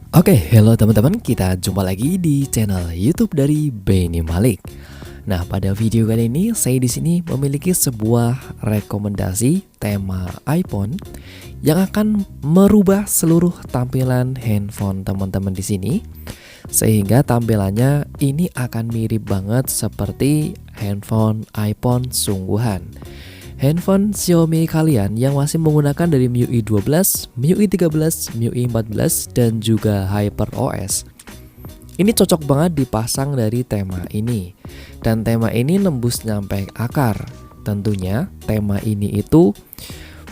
Oke, hello teman-teman, kita jumpa lagi di channel YouTube dari Benny Malik. Nah, pada video kali ini saya di sini memiliki sebuah rekomendasi tema iPhone yang akan merubah seluruh tampilan handphone teman-teman di sini, sehingga tampilannya ini akan mirip banget seperti handphone iPhone sungguhan. Handphone Xiaomi kalian yang masih menggunakan dari MIUI 12, MIUI 13, MIUI 14, dan juga HyperOS. Ini cocok banget dipasang dari tema ini. Dan tema ini nembus nyampe akar. Tentunya tema ini itu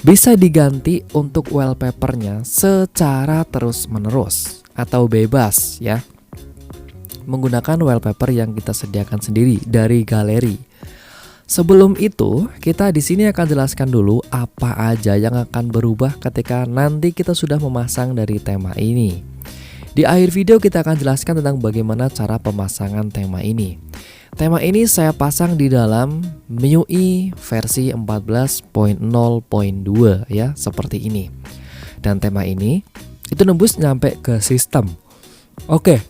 bisa diganti untuk wallpapernya secara terus-menerus atau bebas ya. Menggunakan wallpaper yang kita sediakan sendiri dari galeri. Sebelum itu, kita di sini akan jelaskan dulu apa aja yang akan berubah ketika nanti kita sudah memasang dari tema ini. Di akhir video kita akan jelaskan tentang bagaimana cara pemasangan tema ini. Tema ini saya pasang di dalam MIUI versi 14.0.2 ya, seperti ini. Dan tema ini itu nembus nyampe ke sistem. Oke.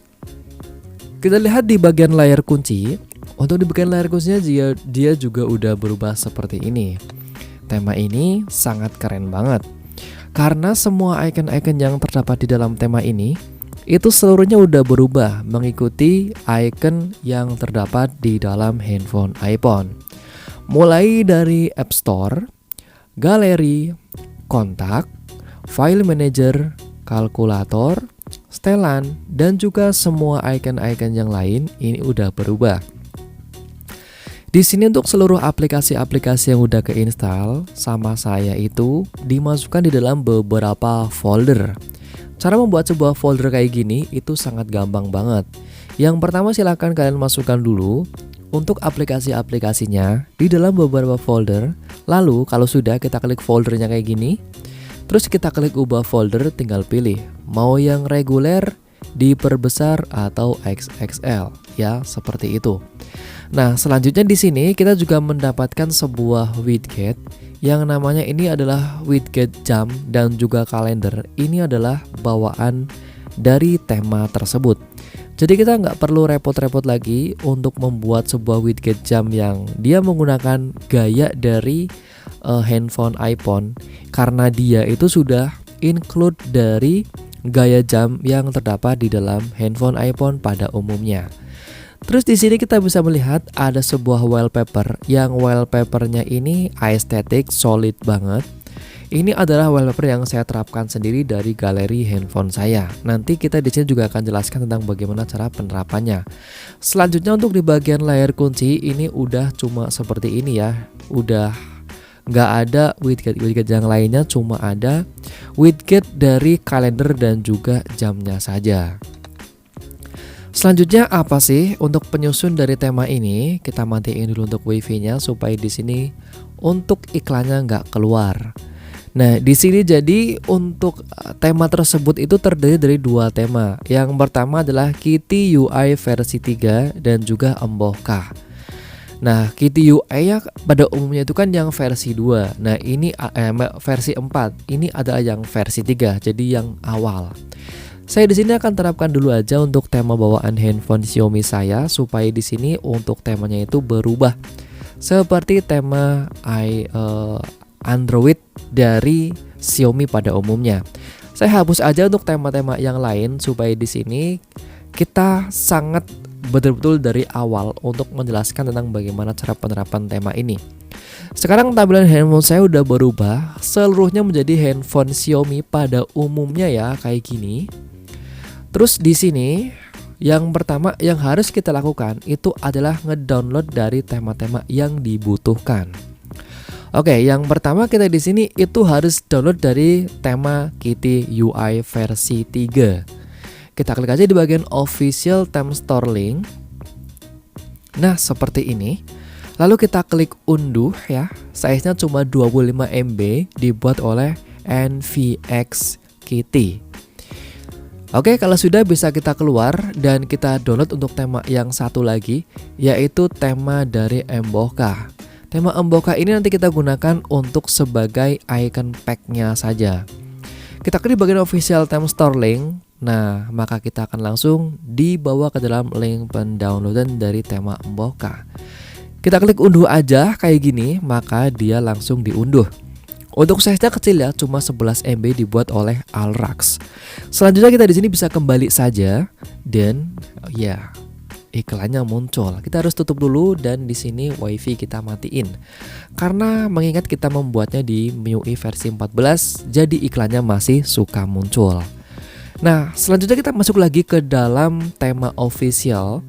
Kita lihat di bagian layar kunci. Untuk di bagian layar kuncinya dia juga udah berubah seperti ini. Tema ini sangat keren banget. Karena semua icon-icon yang terdapat di dalam tema ini itu seluruhnya udah berubah mengikuti icon yang terdapat di dalam handphone iPhone. Mulai dari App Store, galeri, kontak, file manager, kalkulator, setelan, dan juga semua icon-icon yang lain ini udah berubah. Di sini untuk seluruh aplikasi-aplikasi yang udah keinstall sama saya itu dimasukkan di dalam beberapa folder. Cara membuat sebuah folder kayak gini itu sangat gampang banget. Yang pertama silahkan kalian masukkan dulu untuk aplikasi-aplikasinya di dalam beberapa folder. Lalu kalau sudah kita klik foldernya kayak gini, terus kita klik ubah folder, tinggal pilih mau yang reguler, diperbesar atau XXL ya, seperti itu. Nah, selanjutnya di sini kita juga mendapatkan sebuah widget yang namanya ini adalah widget jam dan juga kalender. Ini adalah bawaan dari tema tersebut. Jadi kita nggak perlu repot-repot lagi untuk membuat sebuah widget jam yang dia menggunakan gaya dari handphone iPhone, karena dia itu sudah include dari gaya jam yang terdapat di dalam handphone iPhone pada umumnya. Terus di sini kita bisa melihat ada sebuah wallpaper yang wallpapernya ini aesthetic solid banget. Ini adalah wallpaper yang saya terapkan sendiri dari galeri handphone saya. Nanti kita di sini juga akan jelaskan tentang bagaimana cara penerapannya. Selanjutnya untuk di bagian layar kunci ini udah cuma seperti ini ya. Udah nggak ada widget yang lainnya, cuma ada widget dari kalender dan juga jamnya saja. Selanjutnya apa sih untuk penyusun dari tema ini? Kita matiin dulu untuk wifi-nya supaya di sini untuk iklannya nggak keluar. Nah, di sini jadi untuk tema tersebut itu terdiri dari dua tema. Yang pertama adalah Kitty UI versi 3 dan juga Embohkah. Nah, Kitty UI ya pada umumnya itu kan yang versi 2. Nah, ini versi 4. Ini adalah yang versi 3, jadi yang awal. Saya di sini akan terapkan dulu aja untuk tema bawaan handphone Xiaomi saya supaya di sini untuk temanya itu berubah seperti tema Android dari Xiaomi pada umumnya. Saya hapus aja untuk tema-tema yang lain supaya di sini kita sangat betul-betul dari awal untuk menjelaskan tentang bagaimana cara penerapan tema ini. Sekarang tampilan handphone saya udah berubah seluruhnya menjadi handphone Xiaomi pada umumnya ya, kayak gini. Terus di sini yang pertama yang harus kita lakukan itu adalah ngedownload dari tema-tema yang dibutuhkan. Oke, yang pertama kita di sini itu harus download dari tema Kitty UI versi 3. Kita klik aja di bagian official theme store link. Nah, seperti ini. Lalu kita klik unduh ya. Size-nya cuma 25 MB, dibuat oleh NVX Kitty. Oke, kalau sudah bisa kita keluar dan kita download untuk tema yang satu lagi, yaitu tema dari Embohkah. Tema Embohkah ini nanti kita gunakan untuk sebagai icon pack-nya saja. Kita klik di bagian official theme store link, Nah, maka kita akan langsung dibawa ke dalam link pendownloadan dari tema Emboka. Kita klik unduh aja kayak gini, maka dia langsung diunduh. Untuk size-nya kecil ya, cuma 11 MB dibuat oleh Alrax. Selanjutnya kita di sini bisa kembali saja dan ya, iklannya muncul. Kita harus tutup dulu dan di sini WiFi kita matiin. Karena mengingat kita membuatnya di MIUI versi 14, jadi iklannya masih suka muncul. Nah, selanjutnya kita masuk lagi ke dalam tema official.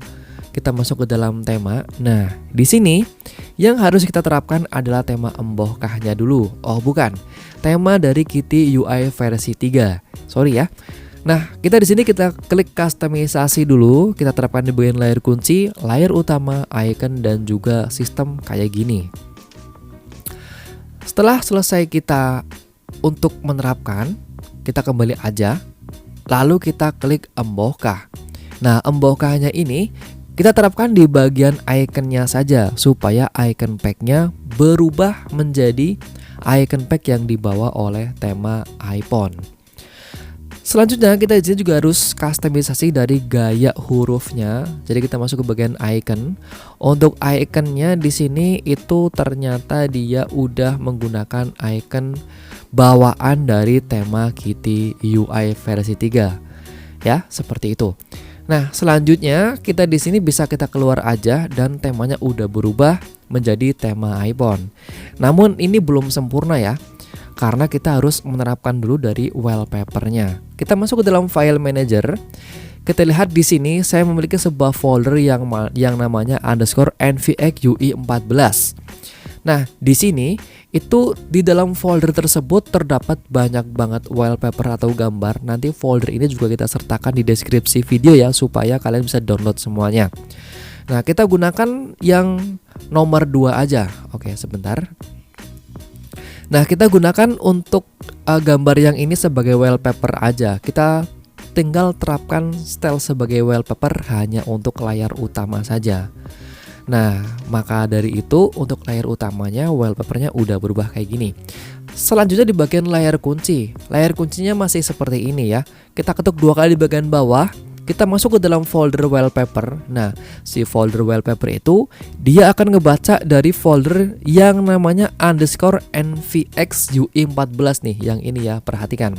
Kita masuk ke dalam tema. Nah, di sini yang harus kita terapkan adalah tema Embokahnya dulu. Oh, bukan. Tema dari Kitty UI versi 3. Sorry ya. Nah, kita di sini kita klik customisasi dulu. Kita terapkan di bagian layar kunci, layar utama, icon dan juga sistem kayak gini. Setelah selesai kita untuk menerapkan, kita kembali aja. Lalu kita klik Embokah. Nah, Embokahnya ini kita terapkan di bagian iconnya saja supaya icon packnya berubah menjadi icon pack yang dibawa oleh tema iPhone. Selanjutnya kita di sini juga harus customisasi dari gaya hurufnya. Jadi kita masuk ke bagian icon. Untuk iconnya di sini itu ternyata dia udah menggunakan icon bawaan dari tema Kitty UI versi 3. Ya, seperti itu. Nah, selanjutnya kita di sini bisa kita keluar aja dan temanya udah berubah menjadi tema iPhone. Namun ini belum sempurna ya, karena kita harus menerapkan dulu dari wallpapernya. Kita masuk ke dalam file manager. Kita lihat di sini saya memiliki sebuah folder yang namanya _NVX-UI14. Nah, di sini itu di dalam folder tersebut terdapat banyak banget wallpaper atau gambar. Nanti folder ini juga kita sertakan di deskripsi video ya, supaya kalian bisa download semuanya. Nah, kita gunakan yang nomor 2 aja. Oke, sebentar. Nah, kita gunakan untuk gambar yang ini sebagai wallpaper aja. Kita tinggal terapkan style sebagai wallpaper hanya untuk layar utama saja. Nah, maka dari itu untuk layar utamanya wallpapernya udah berubah kayak gini. Selanjutnya di bagian layar kunci. Layar kuncinya masih seperti ini ya. Kita ketuk 2 kali di bagian bawah. Kita masuk ke dalam folder wallpaper. Nah, si folder wallpaper itu dia akan ngebaca dari folder yang namanya _NVX-UI14 nih. Yang ini ya, perhatikan.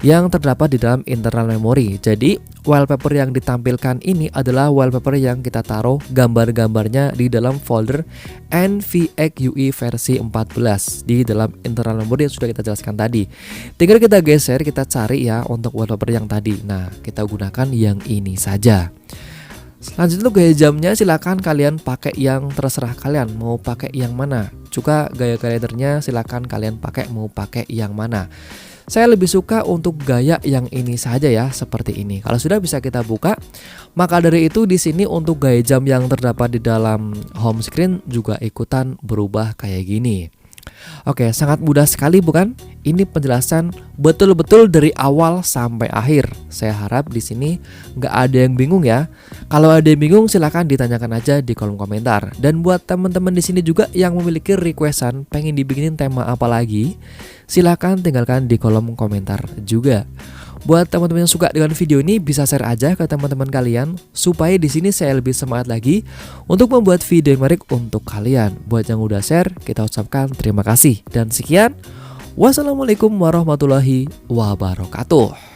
Yang terdapat di dalam internal memory. Jadi wallpaper yang ditampilkan ini adalah wallpaper yang kita taruh gambar-gambarnya di dalam folder NVX-UI versi 14 di dalam internal memory yang sudah kita jelaskan tadi. Tinggal kita geser, kita cari ya untuk wallpaper yang tadi. Nah, kita gunakan yang ini saja. Selanjutnya untuk gaya jamnya silakan kalian pakai yang terserah kalian mau pakai yang mana. Juga gaya kalendernya silakan kalian pakai mau pakai yang mana. Saya lebih suka untuk gaya yang ini saja ya, seperti ini. Kalau sudah bisa kita buka. Maka dari itu di sini untuk gaya jam yang terdapat di dalam home screen juga ikutan berubah kayak gini. Oke, sangat mudah sekali bukan? Ini penjelasan betul-betul dari awal sampai akhir. Saya harap di sini nggak ada yang bingung ya. Kalau ada yang bingung silahkan ditanyakan aja di kolom komentar. Dan buat teman-teman di sini juga yang memiliki requestan pengen dibikinin tema apa lagi, silahkan tinggalkan di kolom komentar juga. Buat teman-teman yang suka dengan video ini bisa share aja ke teman-teman kalian supaya di sini saya lebih semangat lagi untuk membuat video yang menarik untuk kalian. Buat yang udah share, kita ucapkan terima kasih dan sekian. Wassalamualaikum warahmatullahi wabarakatuh.